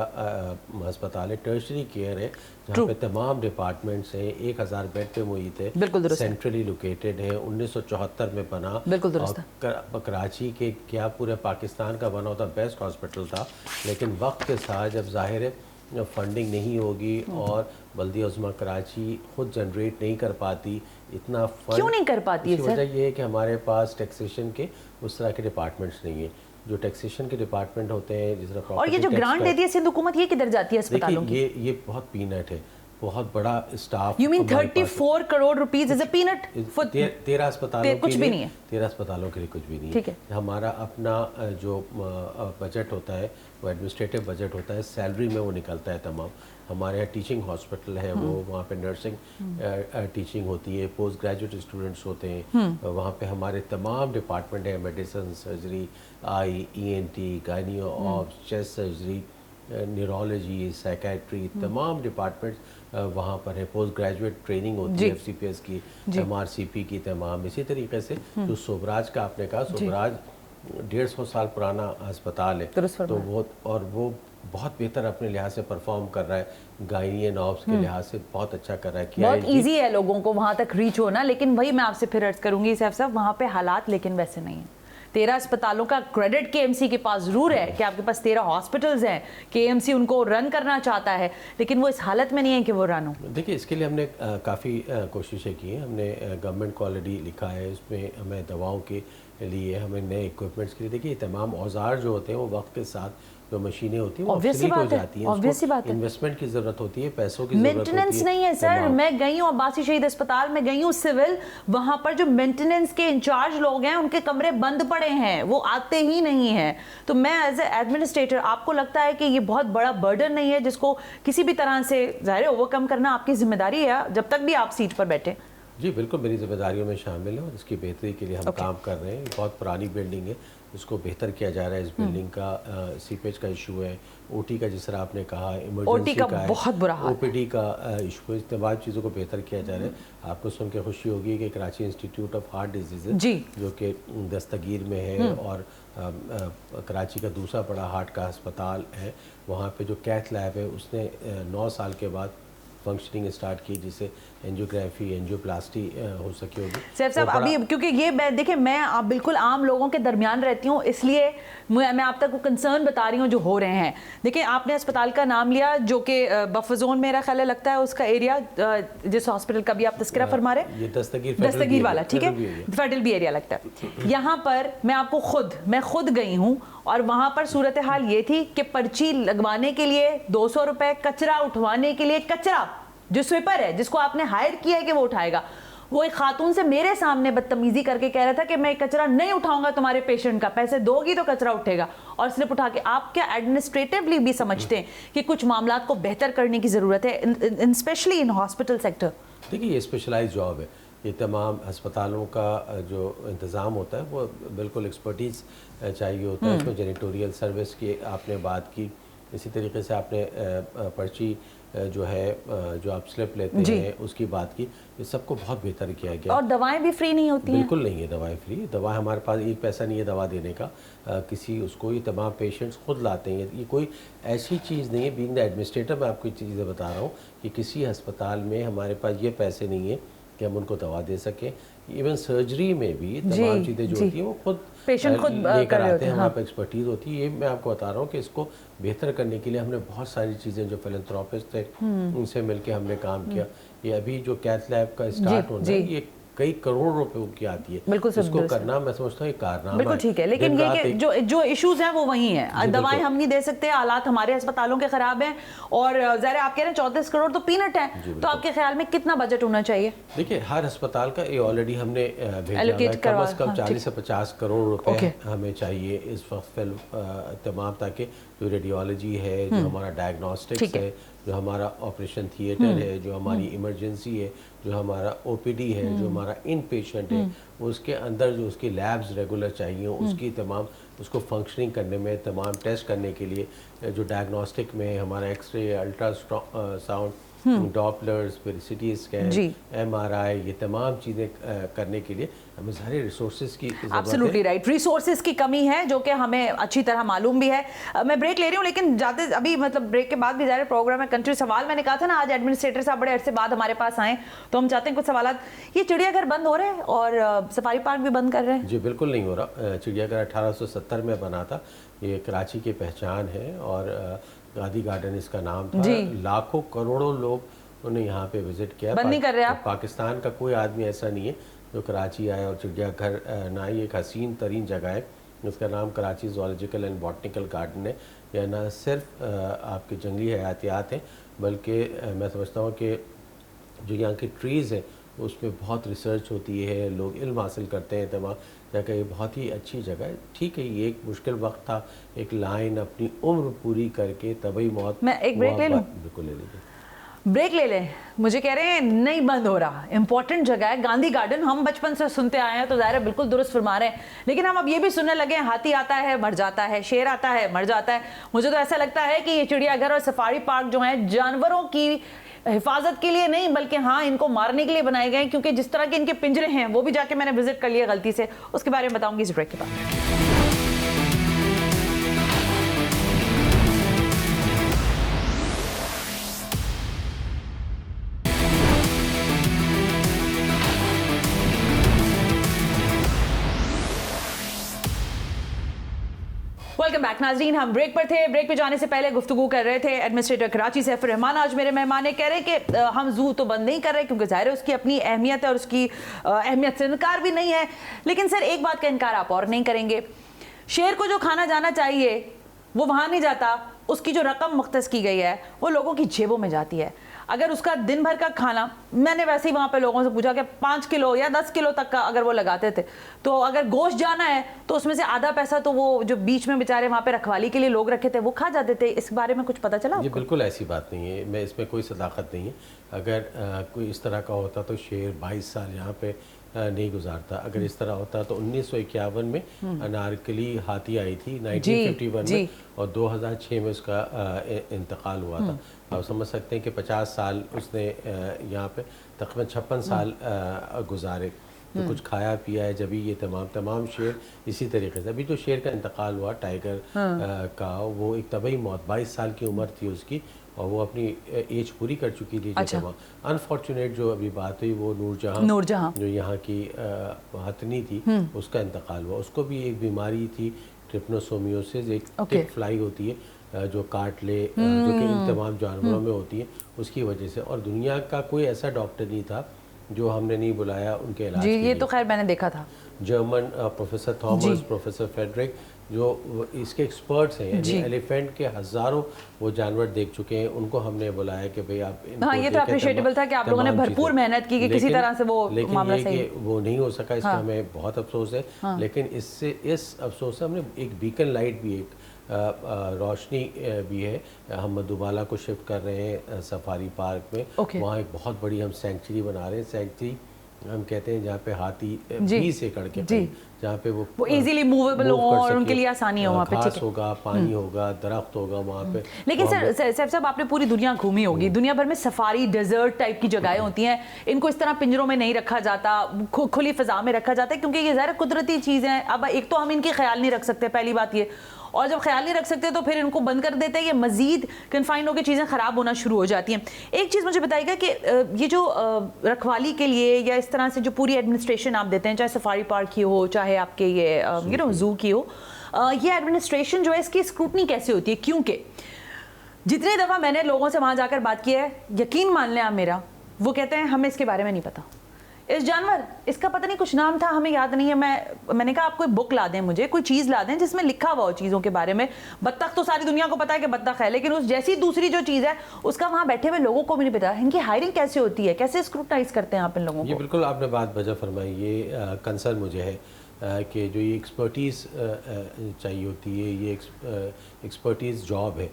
Speaker 2: अस्पताल है, टर्शरी केयर है, जहाँ पे तमाम डिपार्टमेंट्स हैं, 1000 बेड पे मुहित है,
Speaker 1: बिल्कुल दुरुस्त,
Speaker 2: सेंट्रली लोकेटेड है, 1974 में बना।
Speaker 1: बिल्कुल दुरुस्त।
Speaker 2: कराची के क्या पूरे पाकिस्तान का बना होता बेस्ट हॉस्पिटल था, लेकिन वक्त के साथ जब ज़ाहिर है फंडिंग नहीं होगी और बल्दिया उज़्मा कराची खुद जनरेट नहीं कर पाती इतना फंड।
Speaker 1: क्यों नहीं कर पाती है सर?
Speaker 2: वजह ये है कि हमारे पास टैक्सेशन के उस तरह के डिपार्टमेंट्स नहीं है। जो टैक्सेशन के डिपार्टमेंट होते हैं, जिस तरह
Speaker 1: और ये जो ग्रांट देती है सिंध हुकूमत, ये किधर जाती है अस्पतालों की?
Speaker 2: ये बहुत पीनट है, बहुत बड़ा staff.
Speaker 1: You mean 34 crore rupees is a peanut?
Speaker 2: 13 अस्पतालों
Speaker 1: कुछ भी नहीं है।
Speaker 2: 13 अस्पतालों के लिए कुछ भी नहीं
Speaker 1: ठीक है।
Speaker 2: हमारा अपना जो बजट होता है, वो एडमिनिस्ट्रेटिव बजट होता है, सैलरी में वो निकलता है तमाम। हमारे यहाँ टीचिंग हॉस्पिटल है, वो वहाँ पे नर्सिंग टीचिंग होती है, पोस्ट ग्रेजुएट स्टूडेंट्स होते हैं, वहाँ पे हमारे तमाम डिपार्टमेंट हैं, medicine, surgery, eye, ENT, gynae ops, chest surgery, neurology, psychiatry, तमाम डिपार्टमेंट्स वहाँ पर है। पोस्ट ग्रेजुएट ट्रेनिंग होती है FCPS की, MRCP की, तमाम। इसी तरीके से जो सोबराज का आपने कहा, सोबराज 150 साल पुराना अस्पताल है, तो वो बहुत बेहतर अपने लिहाज से परफॉर्म कर रहा है, गायनी नॉब्स के लिहाज से बहुत अच्छा कर रहा है।
Speaker 1: बहुत इजी है लोगों को वहाँ तक रीच होना, लेकिन वही मैं आपसे फिर अर्ज करूँगी सैफ साहब, वहाँ पे हालात लेकिन वैसे नहीं है। 13 अस्पतालों का क्रेडिट KMC के पास जरूर है कि आपके पास 13 हॉस्पिटल्स हैं, KMC उनको रन करना चाहता है, लेकिन वो इस हालत में नहीं है कि वो रन हो।
Speaker 2: देखिए, इसके लिए हमने काफ़ी कोशिशें की हैं। हमने गवर्नमेंट को ऑलरेडी लिखा है, उसमें हमें दवाओं के लिए, हमें नए इक्विपमेंट्स के लिए, देखिए तमाम औजार जो होते हैं वो वक्त के साथ जो मशीनें होती हैं वो ऑब्सोलीट हो जाती हैं, उसको इन्वेस्टमेंट की ज़रूरत होती है, पैसों की ज़रूरत होती है,
Speaker 1: मेंटेनेंस नहीं है सर। मैं गई हूँ अब्बासी शहीद अस्पताल में, गई हूँ सिविल, वहाँ पर जो मेंटेनेंस के इंचार्ज लोग हैं उनके कमरे बंद पड़े हैं, वो आते ही नहीं हैं। तो मैं एज ए एडमिनिस्ट्रेटर, आपको लगता है कि ये बहुत बड़ा बर्डन नहीं है जिसको किसी भी तरह से ज़ाहिर ओवरकम करना आपकी जिम्मेदारी है जब तक भी आप सीट पर बैठे?
Speaker 2: जी बिल्कुल, मेरी जिम्मेदारियों में शामिल है और इसकी बेहतरी के लिए हम काम कर रहे हैं। बहुत पुरानी बिल्डिंग है, उसको बेहतर किया जा रहा है। इस बिल्डिंग का सीपेज का इशू है, OT का जिस तरह आपने कहा, इमरजेंसी का है,
Speaker 1: बहुत बुरा हाल,
Speaker 2: OPD का इशू है, इस तमाम चीज़ों को बेहतर किया जा रहा है। आपको सुन के खुशी होगी कि Karachi institute of heart disease जो कि दस्तगीर में है और कराची का दूसरा बड़ा हार्ट का अस्पताल है, वहाँ पे जो कैथ लैब है उसने 9 साल के बाद फंक्शनिंग स्टार्ट की, जिससे एंजियोग्राफी, एंजियोप्लास्टी हो सकी होगी।
Speaker 1: सैफ साहब, अभी क्योंकि ये देखिए, मैं आप बिल्कुल आम लोगों के दरमियान रहती हूँ, इसलिए मैं आप तक वो कंसर्न बता रही हूँ जो हो रहे हैं। देखिए, आपने अस्पताल का नाम लिया जो कि बफर जोन मेरा ख्याल लगता है उसका एरिया, जिस हॉस्पिटल का भी आप तस्करा फरमा रहे हैं,
Speaker 2: ये दस्तगीर
Speaker 1: वाला, ठीक है, फेडरल बी एरिया लगता है। यहाँ पर मैं आपको मैं खुद गई हूँ और वहाँ पर सूरत हाल ये थी कि पर्ची लगवाने के लिए 200 रुपए, कचरा उठवाने के लिए, कचरा जो स्वीपर है जिसको आपने हायर किया है कि वो उठाएगा, वो एक खातून से मेरे सामने बदतमीजी करके कह रहा था कि मैं कचरा नहीं उठाऊंगा तुम्हारे पेशेंट का, पैसे दोगी तो कचरा उठेगा, और स्लिप उठा के। आप क्या एडमिनिस्ट्रेटिवली भी समझते हैं कि कुछ मामला को बेहतर करने की जरूरत है, स्पेशली इन हॉस्पिटल सेक्टर?
Speaker 2: देखिए, ये स्पेशलाइज जॉब है, یہ تمام ہسپتالوں کا جو انتظام ہوتا ہے وہ بالکل ایکسپرٹیز چاہیے ہوتا ہے. اس میں جینیٹوریل سروس کی آپ نے بات کی, اسی طریقے سے آپ نے پرچی جو ہے جو آپ سلپ لیتے ہیں اس کی بات کی. یہ سب کو بہت بہتر کیا گیا.
Speaker 1: اور دوائیں بھی فری نہیں ہوتی ہیں؟
Speaker 2: بالکل نہیں ہے دوائیں فری. دوا ہمارے پاس ایک پیسہ نہیں ہے دوا دینے کا کسی اس کو. یہ تمام پیشنٹس خود لاتے ہیں. یہ کوئی ایسی چیز نہیں ہے. بینگ دا ایڈمنسٹریٹر میں آپ کو چیزیں بتا رہا ہوں کہ کسی ہسپتال میں ہمارے پاس یہ پیسے نہیں ہیں کہ ہم ان کو دوا دے سکیں. ایون سرجری میں بھی تمام چیزیں جو ہوتی ہیں وہ خود
Speaker 1: پیشنٹ خود
Speaker 2: لے کر آتے ہیں. وہاں پہ ایکسپرٹیز ہوتی ہے. یہ میں آپ کو بتا رہا ہوں کہ اس کو بہتر کرنے کے لیے ہم نے بہت ساری چیزیں جو فلنتھراپسٹ تھے ان سے مل کے ہم نے کام کیا. یہ ابھی جو کیتھ لیب کا اسٹارٹ ہونا ہے یہ کئی کروڑ روپے کی آتی ہے. اس کو کرنا میں سمجھتا ہوں یہ کارنامہ
Speaker 1: بالکل ٹھیک ہے. لیکن یہ کہ جو ایشوز ہیں وہ وہی ہیں. دوائیں ہم نہیں دے سکتے, حالات ہمارے ہسپتالوں کے خراب ہیں, اور ظاہر آپ کہہ رہے ہیں 34 کروڑ تو پینٹ ہے. تو آپ کے خیال میں کتنا بجٹ ہونا چاہیے؟
Speaker 2: دیکھیے ہر ہسپتال کا یہ آلریڈی ہم نے بھیجا ہے. کم از کم 40 سے 50 کروڑ روپے ہمیں چاہیے اس وقت تمام, تاکہ جو ریڈیولوجی ہے, جو ہمارا ڈائگنوسٹکس ہے, جو ہمارا آپریشن تھیٹر ہے, جو ہماری ایمرجنسی ہے, جو ہمارا او پی ڈی ہے, جو ہمارا ان پیشنٹ ہے, اس کے اندر جو اس کی لیبز ریگولر چاہیے اس کی تمام اس کو فنکشننگ کرنے میں, تمام ٹیسٹ کرنے کے لیے, جو ڈائگنوسٹک میں ہمارا X ray, ultra sound, dopplers, پھر C T scan, M R I, یہ تمام چیزیں کرنے کے لیے ہمیں سارے ریسورسز کی ضرورت ہے.
Speaker 1: Absolutely right. ریسورسز کی کمی ہے جو کہ ہمیں اچھی طرح معلوم بھی ہے. میں بریک لے رہی ہوں, لیکن جاتے ابھی مطلب بریک کے بعد بھی ظاہر پروگرام میں کنٹری سوال میں نے کہا تھا نا, آج ایڈمنسٹریٹر صاحب بڑے عرصے بعد ہمارے پاس آئیں تو ہم چاہتے ہیں کچھ سوالات. یہ چڑیا گھر بند ہو رہے ہیں اور سفاری پارک بھی بند کر رہے ہیں؟
Speaker 2: جی بالکل نہیں ہو رہا. چڑیا گھر 1870 میں بنا تھا. یہ کراچی کی پہچان ہے اور گاندھی گارڈن اس کا نام تھا. لاکھوں کروڑوں لوگ انہوں نے یہاں پہ وزٹ کیا.
Speaker 1: بند نہیں کر رہے آپ؟
Speaker 2: پاکستان کا کوئی آدمی ایسا نہیں ہے جو کراچی آئے اور چڑیا گھر نہ آئے. ایک حسین ترین جگہ ہے, اس کا نام کراچی زوالوجیکل اینڈ باٹنیکل گارڈن ہے. یہ نہ صرف آپ کے جنگلی حیاتیات ہیں بلکہ میں سمجھتا ہوں کہ جو یہاں کی ٹریز ہیں اس پہ بہت ریسرچ ہوتی ہے, لوگ علم حاصل کرتے ہیں. تمام جگہ یہ بہت ہی اچھی جگہ ہے. ٹھیک ہے یہ ایک مشکل وقت تھا, ایک لائن اپنی عمر پوری کر کے طبعی موت.
Speaker 1: میں ایک بریک لے لوں؟
Speaker 2: بالکل لے لیجیے.
Speaker 1: بریک لے لیں. مجھے کہہ رہے ہیں نہیں بند ہو رہا. امپورٹنٹ جگہ ہے گاندھی گارڈن, ہم بچپن سے سنتے آئے ہیں تو ظاہر ہے بالکل درست فرما رہے ہیں. لیکن ہم اب یہ بھی سننے لگے ہیں ہاتھی آتا ہے مر جاتا ہے, شیر آتا ہے مر جاتا ہے. مجھے تو ایسا لگتا ہے کہ یہ چڑیا گھر اور سفاری پارک جو ہیں جانوروں کی حفاظت کے لیے نہیں بلکہ ہاں ان کو مارنے کے لیے بنائے گئے, کیونکہ جس طرح کے ان کے پنجرے ہیں وہ بھی جا کے میں نے وزٹ کر لیے غلطی سے. اس کے بارے میں بتاؤں گی اس بریک کے بعد. ویلکم بیک ناظرین. ہم بریک پر تھے. بریک پہ جانے سے پہلے گفتگو کر رہے تھے ایڈمنسٹریٹر کراچی سیف الرحمان. آج میرے مہمان کہہ رہے ہیں کہ ہم زو تو بند نہیں کر رہے کیونکہ ظاہر ہے اس کی اپنی اہمیت ہے اور اس کی اہمیت سے انکار بھی نہیں ہے. لیکن سر ایک بات کا انکار آپ اور نہیں کریں گے, شیر کو جو کھانا جانا چاہیے وہ وہاں نہیں جاتا. اس کی جو رقم مختص کی گئی ہے وہ لوگوں کی جیبوں میں جاتی ہے. اگر اس کا دن بھر کا کھانا, میں نے ویسے ہی وہاں پہ لوگوں سے پوچھا کہ 5 کلو یا 10 کلو تک کا اگر وہ لگاتے تھے, تو اگر گوشت جانا ہے تو اس میں سے آدھا پیسہ تو وہ جو بیچ میں بیچارے وہاں پہ رکھوالی کے لیے لوگ رکھے تھے وہ کھا جاتے تھے. اس بارے میں کچھ پتہ چلا؟
Speaker 2: یہ بالکل ایسی بات نہیں ہے. میں اس میں کوئی صداقت نہیں ہے. اگر کوئی اس طرح کا ہوتا تو شیر 22 سال یہاں پہ نہیں گزارتا. اگر اس طرح ہوتا تو 1951 میں انارکلی ہاتھی آئی تھی 1951 میں, اور 2006 میں اس کا انتقال ہوا تھا. آپ سمجھ سکتے ہیں کہ 50 سال اس نے یہاں پہ تقریباً 56 سال گزارے. تو کچھ کھایا پیا ہے جبھی یہ تمام شیر اسی طریقے سے. ابھی جو شیر کا انتقال ہوا ٹائیگر کا, وہ ایک طبعی موت, 22 سال کی عمر تھی اس کی اور وہ اپنی ایج پوری کر چکی تھی. انفارچونیٹ جو ابھی بات ہوئی وہ نور جہاں جو یہاں کی ہتھنی تھی اس کا انتقال ہوا. اس کو بھی ایک بیماری تھی ٹرپنوسومیوسس, ایک ٹک فلائی ہوتی ہے جو کاٹ لے, جو کہ ان تمام جانوروں میں ہوتی ہے, اس کی وجہ سے. اور دنیا کا کوئی ایسا ڈاکٹر نہیں تھا جو ہم نے نہیں بلایا ان کے علاج کے لیے.
Speaker 1: یہ تو خیر میں نے دیکھا تھا.
Speaker 2: German professor Thomas, professor Frederick جو اس کے ایکسپرٹس ہیں, یعنی ایلیفینٹ کے ہزاروں وہ جانور دیکھ چکے ہیں, ان کو ہم نے بلایا کہ بھئی آپ ان کو.
Speaker 1: ہاں یہ تو اپریشیٹیبل تھا کہ آپ لوگوں نے بھرپور محنت کی کہ کسی طرح سے وہ معاملہ صحیح.
Speaker 2: لیکن یہ وہ نہیں ہو سکا, اس کا ہمیں بہت افسوس ہے. لیکن اس افسوس سے ہم نے ایک بیکن لائٹ بھی, ایک روشنی بھی ہے. ہم مدھوبالا کو شفٹ کر رہے ہیں سفاری پارک میں. وہاں ایک بہت بڑی ہم سینکچری بنا رہے ہیں. سینکچری ہم کہتے ہیں جہاں پہ ہاتھی بی سے کڑ کے جہاں پہ وہ
Speaker 1: ایزیلی موویبل ہو اور ان کے لیے آسانی ہو، وہاں پہ
Speaker 2: گھاس ہوگا، پانی ہوگا، درخت ہوگا وہاں پہ.
Speaker 1: لیکن سر سیف صاحب آپ نے پوری دنیا گھومی ہوگی، دنیا بھر میں سفاری ڈیزرٹ ٹائپ کی جگہیں ہوتی ہیں، ان کو اس طرح پنجروں میں نہیں رکھا جاتا، کھلی فضا میں رکھا جاتا ہے کیونکہ یہ ظاہر قدرتی چیز ہیں. اب ایک تو ہم ان کی خیال نہیں رکھ سکتے، پہلی بات یہ، اور جب خیال نہیں رکھ سکتے تو پھر ان کو بند کر دیتے ہیں، یہ مزید کنفائنڈ ہو کے چیزیں خراب ہونا شروع ہو جاتی ہیں. ایک چیز مجھے بتائیے گا کہ یہ جو رکھوالی کے لیے یا اس طرح سے جو پوری ایڈمنسٹریشن آپ دیتے ہیں، چاہے سفاری پارک کی ہو، چاہے آپ کے یہ زو کی ہو، یہ ایڈمنسٹریشن جو ہے اس کی اسکروٹنی کیسے ہوتی ہے؟ کیونکہ جتنی دفعہ میں نے لوگوں سے وہاں جا کر بات کی ہے، یقین مان لیں آپ میرا، وہ کہتے ہیں ہمیں اس کے بارے میں نہیں پتا. اس جانور، اس کا پتہ نہیں کچھ نام تھا، ہمیں یاد نہیں ہے. میں نے کہا آپ کوئی بک لا دیں مجھے، کوئی چیز لا دیں جس میں لکھا ہوا ہو چیزوں کے بارے میں. بطخ تو ساری دنیا کو پتا ہے کہ بطخ ہے، لیکن اس جیسی دوسری جو چیز ہے اس کا وہاں بیٹھے ہوئے لوگوں کو بھی نہیں پتا. ان کی ہائرنگ کیسے ہوتی ہے، کیسے اسکروٹنائز کرتے ہیں آپ ان لوگوں کو؟
Speaker 2: یہ بالکل آپ نے بات بجا فرمائی. یہ کنسرن مجھے ہے کہ جو یہ ایکسپرٹیز چاہیے ہوتی ہے، یہ ایکسپرٹیز جاب ہے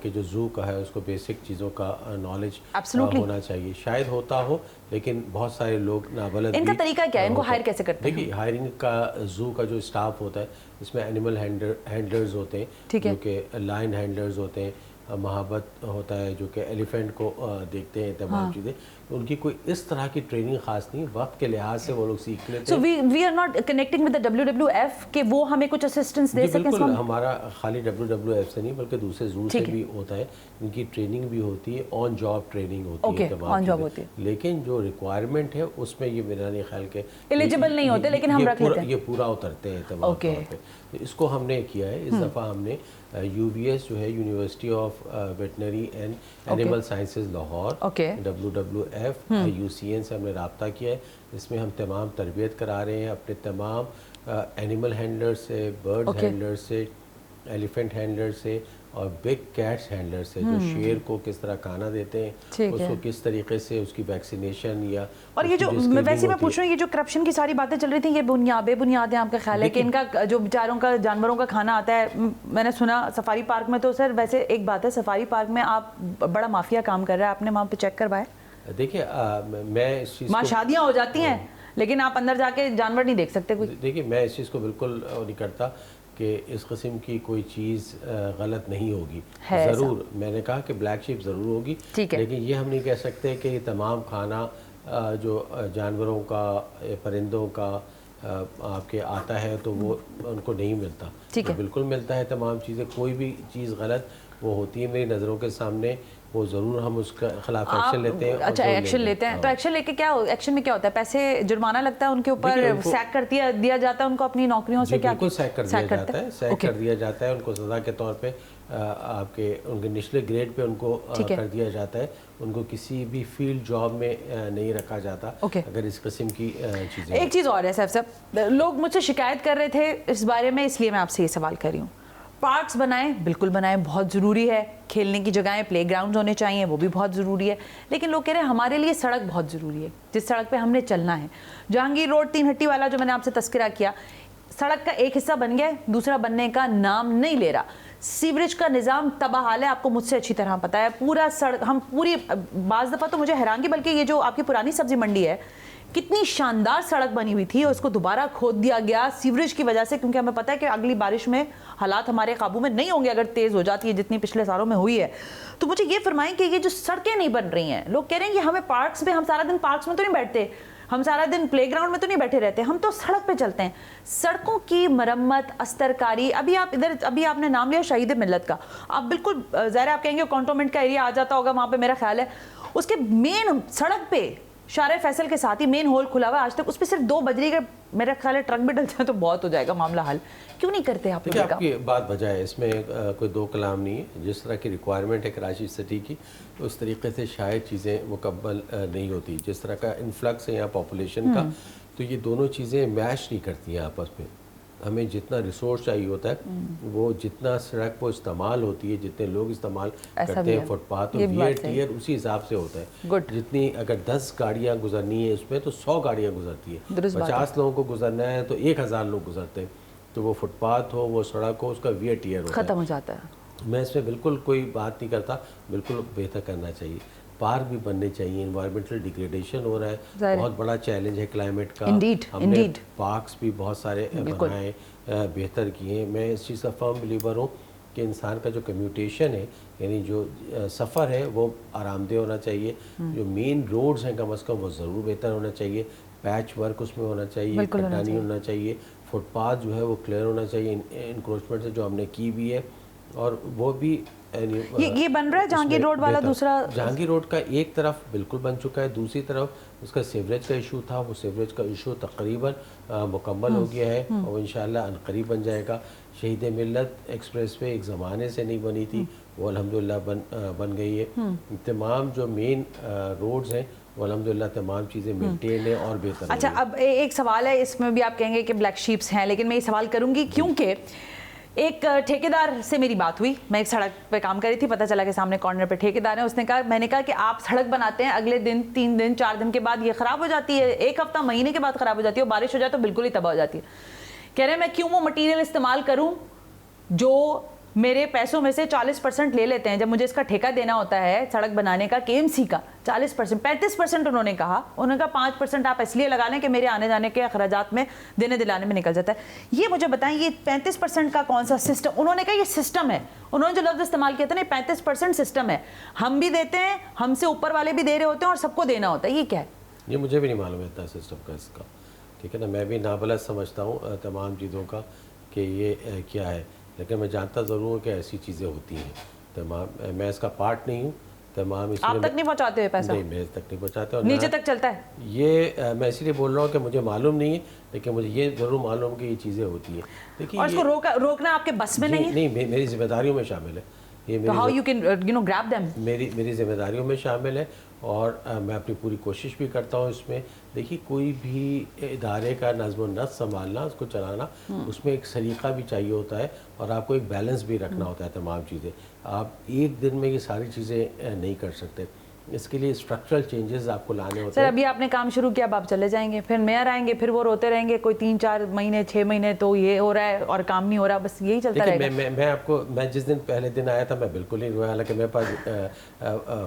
Speaker 2: کہ جو زو کا ہے اس کو بیسک چیزوں کا نالج ہونا چاہیے. شاید ہوتا ہو لیکن بہت سارے لوگ نابلد.
Speaker 1: ان کا طریقہ کیا ہے، ان کو ہائر کیسے کرتے ہیں؟
Speaker 2: دیکھیے ہائرنگ کا زو کا جو اسٹاف ہوتا ہے اس میں اینیمل ہینڈلرز ہوتے ہیں جو کہ لائن ہینڈلرز ہوتے ہیں، محبت ہوتا ہے جو کہ ایلیفینٹ کو دیکھتے ہیں، تمام چیزیں. ان کی کوئی اس طرح کی ٹریننگ خاص نہیں، وقت کے لحاظ سے وہ لوگ سیکھ لیتے ہیں.
Speaker 1: So we are not connecting with the WWF کہ وہ ہمیں کچھ اسسٹنس دے سکیں؟
Speaker 2: بالکل، ہمارا خالی WWF سے نہیں بلکہ دوسرے زو سے بھی ہوتا ہے. ان کی ٹریننگ بھی ہوتی ہے، آن جاب ٹریننگ ہوتی ہے تمام چیزیں. لیکن جو ریکوائرمنٹ ہے اس میں یہ میرا نہیں خیال کہ
Speaker 1: ایلیجبل نہیں ہوتے، لیکن ہم رکھ لیتے ہیں،
Speaker 2: یہ پورا اترتے ہیں تمام طور پہ. اس کو ہم نے کیا ہے اس دفعہ. ہم نے UVS جو ہے university of veterinary and animal sciences Lahore, WWF UCN سے ہم نے رابطہ کیا ہے. اس میں ہم تمام تربیت کرا رہے ہیں اپنے تمام اینیمل ہینڈلر سے، برڈ ہینڈلر سے، ایلیفینٹ ہینڈلر سے اور بگ کیٹس ہینڈلر سے. جو شیر کو کس طرح کھانا دیتے ہیں، اس کو کس طریقے سے اس کی ویکسینیشن یا. اور
Speaker 1: یہ جو ویسے میں پوچھ رہی ہوں، یہ جو کرپشن کی ساری باتیں چل رہی تھیں، یہ بنیاد ہیں آپ کا خیال ہے کہ ان کا جو بیچاروں کا جانوروں کا کھانا آتا ہے؟ میں نے سنا سفاری پارک میں تو سر ویسے ایک بات ہے، سفاری پارک میں آپ بڑا مافیا کام کر رہا ہے، آپ نے وہاں پہ چیک کروائے؟
Speaker 2: دیکھیے میں اس چیز
Speaker 1: وہاں شادیاں ہو جاتی ہیں لیکن آپ اندر جا کے جانور نہیں دیکھ سکتے کوئی.
Speaker 2: دیکھیے میں اس چیز کو بالکل نہیں کرتا کہ اس قسم کی کوئی چیز غلط نہیں ہوگی. ضرور میں نے کہا کہ بلیک شیپ ضرور ہوگی، لیکن یہ ہم نہیں کہہ سکتے کہ یہ تمام کھانا جو جانوروں کا، پرندوں کا آپ کے آتا ہے تو وہ ان کو نہیں ملتا. بالکل ملتا ہے تمام چیزیں. کوئی بھی چیز غلط وہ ہوتی ہے میری نظروں کے سامنے، وہ ضرور ہم اس کے خلاف ایکشن لیتے ہیں.
Speaker 1: اچھا ایکشن لیتے ہیں، تو ایکشن لے کے کیا، ایکشن میں کیا ہوتا ہے؟ پیسے جرمانہ لگتا ہے ان کے اوپر، سیک کر دیا جاتا ہے ان کو اپنی نوکریوں سے؟ کیا
Speaker 2: بالکل سیک کر دیا جاتا ہے، سیک کر دیا جاتا ہے ان کو سزا کے طور پہ. آپ کے ان کے نچلے گریڈ پہ ان کو کر دیا جاتا ہے. ان کو کسی بھی فیلڈ جاب میں نہیں رکھا جاتا اگر اس قسم کی چیزیں.
Speaker 1: ایک چیز اور ہے صاحب، لوگ مجھ سے شکایت کر رہے تھے اس بارے میں، اس لیے میں آپ سے یہ سوال کر رہی ہوں. پارکس بنائیں، بالکل بنائیں، بہت ضروری ہے. کھیلنے کی جگہیں، پلے گراؤنڈز ہونے چاہیے، وہ بھی بہت ضروری ہے. لیکن لوگ کہہ رہے ہیں ہمارے لیے سڑک بہت ضروری ہے، جس سڑک پہ ہم نے چلنا ہے. جہانگیر روڈ 3 ہٹی والا جو میں نے آپ سے تذکرہ کیا، سڑک کا ایک حصہ بن گیا، دوسرا بننے کا نام نہیں لے رہا. سیوریج کا نظام تباہ حال ہے، آپ کو مجھ سے اچھی طرح پتا ہے. پورا سڑک، ہم پوری، بعض دفعہ تو مجھے حیرانگی، بلکہ یہ جو آپ کی پرانی سبزی منڈی ہے، کتنی شاندار سڑک بنی ہوئی تھی اور اس کو دوبارہ کھود دیا گیا سیوریج کی وجہ سے، کیونکہ ہمیں پتہ ہے کہ اگلی بارش میں حالات ہمارے قابو میں نہیں ہوں گے اگر تیز ہو جاتی ہے جتنی پچھلے سالوں میں ہوئی ہے. تو مجھے یہ فرمائیں کہ یہ جو سڑکیں نہیں بن رہی ہیں، لوگ کہہ رہے ہیں کہ ہمیں پارکس میں، ہم سارا دن پارکس میں تو نہیں بیٹھتے، ہم سارا دن پلے گراؤنڈ میں تو نہیں بیٹھے رہتے، ہم تو سڑک پہ چلتے ہیں. سڑکوں کی مرمت، استرکاری، ابھی آپ نے نام لیا شہید ملت کا، آپ بالکل ظاہر آپ کہیں گے کانٹونمنٹ کا ایریا آ جاتا ہوگا وہاں پہ، میرا خیال ہے اس کے مین سڑک پہ شارع فیصل کے ساتھ ہی مین ہول کھلا ہوا ہے آج تک، اس پہ صرف 2 بجری کا میرا خیال ہے ٹرک بھی ڈل جائے تو بہت ہو جائے گا معاملہ حل. کیوں نہیں کرتے آپ؟
Speaker 2: آپ کی بات بجائے، اس میں کوئی 2 کلام نہیں ہے. جس طرح کی ریکوائرمنٹ ہے کراچی سٹی کی، اس طریقے سے شاید چیزیں مکمل نہیں ہوتی. جس طرح کا انفلکس ہے یہاں پاپولیشن کا، تو یہ دونوں چیزیں میچ نہیں کرتی ہیں آپس میں. ہمیں جتنا ریسورس چاہیے ہوتا ہے، وہ جتنا سڑک وہ استعمال ہوتی ہے، جتنے لوگ استعمال کرتے ہیں فٹ پاتھ، ویئر ٹیئر اسی حساب سے ہوتا ہے. جتنی اگر 10 گاڑیاں گزرنی ہے اس میں تو 100 گاڑیاں گزرتی ہیں. 50 لوگوں کو گزرنا ہے تو 1000 لوگ گزرتے ہیں. تو وہ فٹ پاتھ ہو، وہ سڑک ہو، اس کا ویئر ٹیئر ہوتا ہے،
Speaker 1: ختم ہو جاتا ہے.
Speaker 2: میں اس میں بالکل کوئی بات نہیں کرتا، بالکل بہتر کرنا چاہیے. पार्क भी बनने चाहिए। इन्वायरमेंटल डिग्रेडेशन हो रहा है, बहुत बड़ा चैलेंज है क्लाइमेट का। हमने पार्क्स भी बहुत सारे बनाए, बेहतर किए। मैं इस चीज़ का फर्म बिलीवर हूँ कि इंसान का जो कम्यूटेशन है, यानी जो सफ़र है वो आरामदेह होना चाहिए। जो मेन रोड्स हैं कम अज़ कम वो ज़रूर बेहतर होना चाहिए, पैच वर्क उसमें होना चाहिए, कटा नहीं होना चाहिए, फुटपाथ जो है वो क्लियर होना चाहिए इंक्रोचमेंट से, जो हमने की भी है। और वो भी
Speaker 1: ये बन रहा है जहांगीर रोड वाला दूसरा।
Speaker 2: जहांगीर रोड का एक तरफ बिल्कुल बन चुका है, दूसरी तरफ उसका सीवरेज का इशू था, वो सीवरेज का इशू तकरीबन मुकम्मल हो गया है और इंशाअल्लाह अनकरीब बन जाएगा। शहीद मिल्लत एक्सप्रेस वे एक ज़माने से नहीं बनी थी, वो अल्हम्दुलिल्लाह बन गई है। तमाम जो मेन रोड्स हैं वो अल्हम्दुलिल्लाह तमाम चीज़ें मेंटेन है और बेहतर।
Speaker 1: अच्छा, अब एक सवाल है, इसमें भी आप कहेंगे कि ब्लैक शीप्स हैं, लेकिन मैं ये सवाल करूँगी क्योंकि एक ठेकेदार से मेरी बात हुई। मैं एक सड़क पे काम कर रही थी, पता चला कि सामने कॉर्नर पे ठेकेदार है। उसने कहा, मैंने कहा कि आप सड़क बनाते हैं, अगले दिन 3 दिन 4 दिन के बाद ये ख़राब हो जाती है, 1 हफ्ता महीने के बाद ख़राब हो जाती है, और बारिश हो जाए तो बिल्कुल ही तबाह हो जाती है। कह रहे हैं मैं क्यों वो मटीरियल इस्तेमाल करूँ जो मेरे पैसों में से 40% ले लेते हैं। जब मुझे इसका ठेका देना होता है सड़क बनाने का, KMC का 40%, 35% उन्होंने कहा 5% आप इसलिए लगा लें कि मेरे आने जाने के अखराजात में देने दिलाने में निकल जाता है। ये मुझे बताएं, ये 35% का कौन सा सिस्टम? उन्होंने कहा ये सिस्टम है, उन्होंने जो लफ्ज़ इस्तेमाल किया था ना, 35% सिस्टम है, हम भी देते हैं, हमसे ऊपर वाले भी दे रहे होते हैं और सबको देना होता है। ये क्या है?
Speaker 2: ये मुझे भी नहीं मालूम है सिस्टम का इसका, ठीक है ना। मैं भी नाबलद समझता हूँ तमाम चीज़ों का कि ये क्या है, लेकिन मैं जानता ज़रूर हूँ कि ऐसी चीज़ें होती हैं तमाम। मैं इसका पार्ट नहीं हूँ तमाम।
Speaker 1: आप तक नहीं पहुँचाते हुए पैसा?
Speaker 2: नहीं, मैं तक नहीं पहुँचाते, और
Speaker 1: नीचे तक चलता है
Speaker 2: ये। मैं इसीलिए बोल रहा हूँ कि मुझे मालूम नहीं है, लेकिन मुझे ये ज़रूर मालूम कि ये चीज़ें होती हैं।
Speaker 1: देखिए, और इसको रोकना आपके बस में नहीं है?
Speaker 2: नहीं, मेरी जिम्मेदारियों में शामिल है ये।
Speaker 1: How you can grab them?
Speaker 2: मेरी जिम्मेदारियों में शामिल है, और मैं अपनी पूरी कोशिश भी करता हूँ इसमें। देखिए, कोई भी इदारे का नज़्म व नस्क़ संभालना, उसको चलाना, उसमें एक सलीक़ा भी चाहिए होता है, और आपको एक बैलेंस भी रखना होता है तमाम चीज़ें। आप एक दिन में ये सारी चीज़ें नहीं कर सकते, इसके लिए स्ट्रक्चरल चेंजेस आपको लाने होते हैं।
Speaker 1: सर, अभी आपने काम शुरू किया, अब आप चले जाएंगे, फिर मेयर आएंगे, फिर वो रोते रहेंगे कोई 3-4 महीने 6 महीने तो ये हो रहा है और काम नहीं हो रहा, बस यही चलता रहेगा।
Speaker 2: मैं जिस दिन पहले दिन आया था मैं बिल्कुल नहीं रोया, हालांकि मेरे पास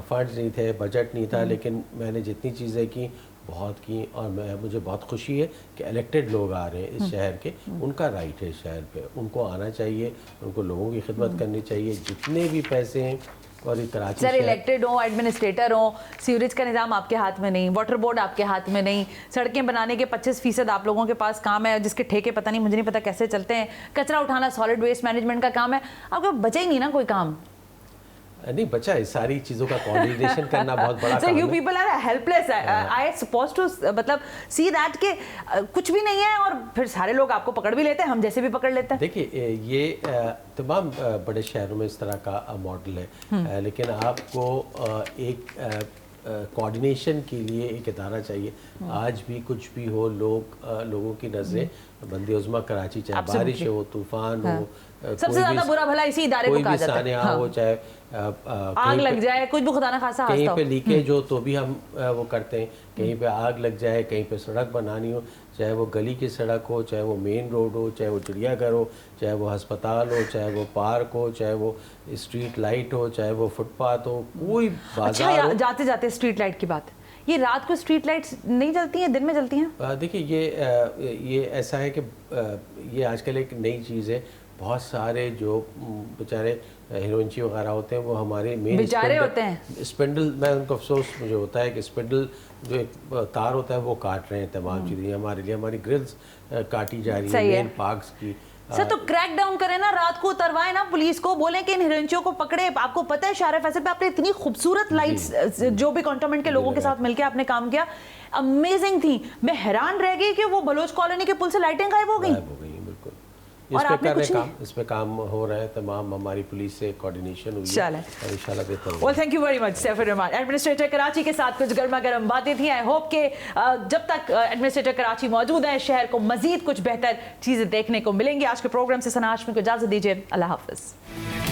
Speaker 2: फंड्स नहीं थे, बजट नहीं था, लेकिन मैंने जितनी चीज़ें की बहुत की, और मुझे बहुत खुशी है कि इलेक्टेड लोग आ रहे हैं इस शहर के। उनका राइट है इस शहर पे, उनको आना चाहिए, उनको लोगों की खिदमत करनी चाहिए। जितने भी पैसे हैं, और कराची
Speaker 1: सर इलेक्टेड हो, एडमिनिस्ट्रेटर हो, सीवरेज का निज़ाम आपके हाथ में नहीं, वाटर बोर्ड आपके हाथ में नहीं, सड़कें बनाने के 25% आप लोगों के पास काम है, जिसके ठेके पता नहीं, मुझे नहीं पता कैसे चलते हैं, कचरा उठाना सॉलिड वेस्ट मैनेजमेंट का काम है, आपको बचा ही नहीं ना कोई काम।
Speaker 2: नहीं बचा है, सारी चीज़ों का कोऑर्डिनेशन करना बहुत बड़ा काम है।
Speaker 1: You people are helpless. I suppose to मतलब सी दैट के कुछ भी नहीं है, और फिर सारे लोग आपको पकड़ भी लेते हैं, हम जैसे भी पकड़ लेते हैं।
Speaker 2: देखिए, ये तमाम बड़े शहरों में इस तरह का मॉडल है, लेकिन आपको एक कोऑर्डिनेशन के लिए एक इदारा चाहिए। आज भी कुछ भी हो, लोगों की नज़रें बंदे उज़्मा कराची, चाहे बारिश हो, तूफान हो,
Speaker 1: सबसे ज्यादा बुरा भला इसी इदारे को कहा जाता है।
Speaker 2: हो, चाहे
Speaker 1: आग लग जाए, कुछ भी खुदा ना खासा
Speaker 2: कहीं पे लीकेज हो तो भी हम वो करते हैं, कहीं पे आग लग जाए, कहीं पे सड़क बनानी हो, चाहे वो गली की सड़क हो, चाहे वो मेन रोड हो, चाहे वो चिड़ियाघर हो, चाहे वो अस्पताल हो, चाहे वो पार्क हो, चाहे वो स्ट्रीट लाइट हो, चाहे वो फुटपाथ हो, कोई बाजार हो।
Speaker 1: जाते जाते स्ट्रीट लाइट की बात, ये रात को स्ट्रीट लाइट्स नहीं जलती हैं, दिन में जलती हैं?
Speaker 2: देखिए, ये ऐसा है कि ये आजकल एक नई चीज़ है। बहुत सारे जो बेचारे हीरोइंची वगैरह होते हैं, वो हमारे मेन
Speaker 1: बेचारे होते हैं,
Speaker 2: स्पिंडल, मैं उनको अफसोस मुझे होता है कि स्पिंडल जो एक तार होता है वो काट रहे हैं तमाम चीज़ें हमारे लिए, हमारी ग्रिल्स काटी जा रही है मेन पार्क्स की।
Speaker 1: सर तो क्रैक डाउन करें ना, रात को उतरवाए ना, पुलिस को बोले कि इन हिरोइंचियों को पकड़े। आपको पता है शाहरा फैसल पे आपने इतनी खूबसूरत लाइट्स जो भी कंटोनमेंट के लोगों के साथ मिलकर आपने काम किया, अमेजिंग थी। मैं हैरान रह गई कि वो बलोच कॉलोनी के पुल से लाइटें गायब हो गई।
Speaker 2: इस पे काम हो रहा है, तमाम हमारी पुलिस से कोऑर्डिनेशन हुई है, और इंशाल्लाह बेहतर होगा।
Speaker 1: Well, thank you very much Saifur Rahman. Administrator Karachi के साथ कुछ गर्मा गर्म बातें थी। आई होप कि जब तक एडमिनिस्ट्रेटर कराची मौजूद है, शहर को मजीद कुछ बेहतर चीज़ें देखने को मिलेंगी। आज के प्रोग्राम से सना हाशमी को इजाज़त दीजिए। अल्लाह हाफिज़।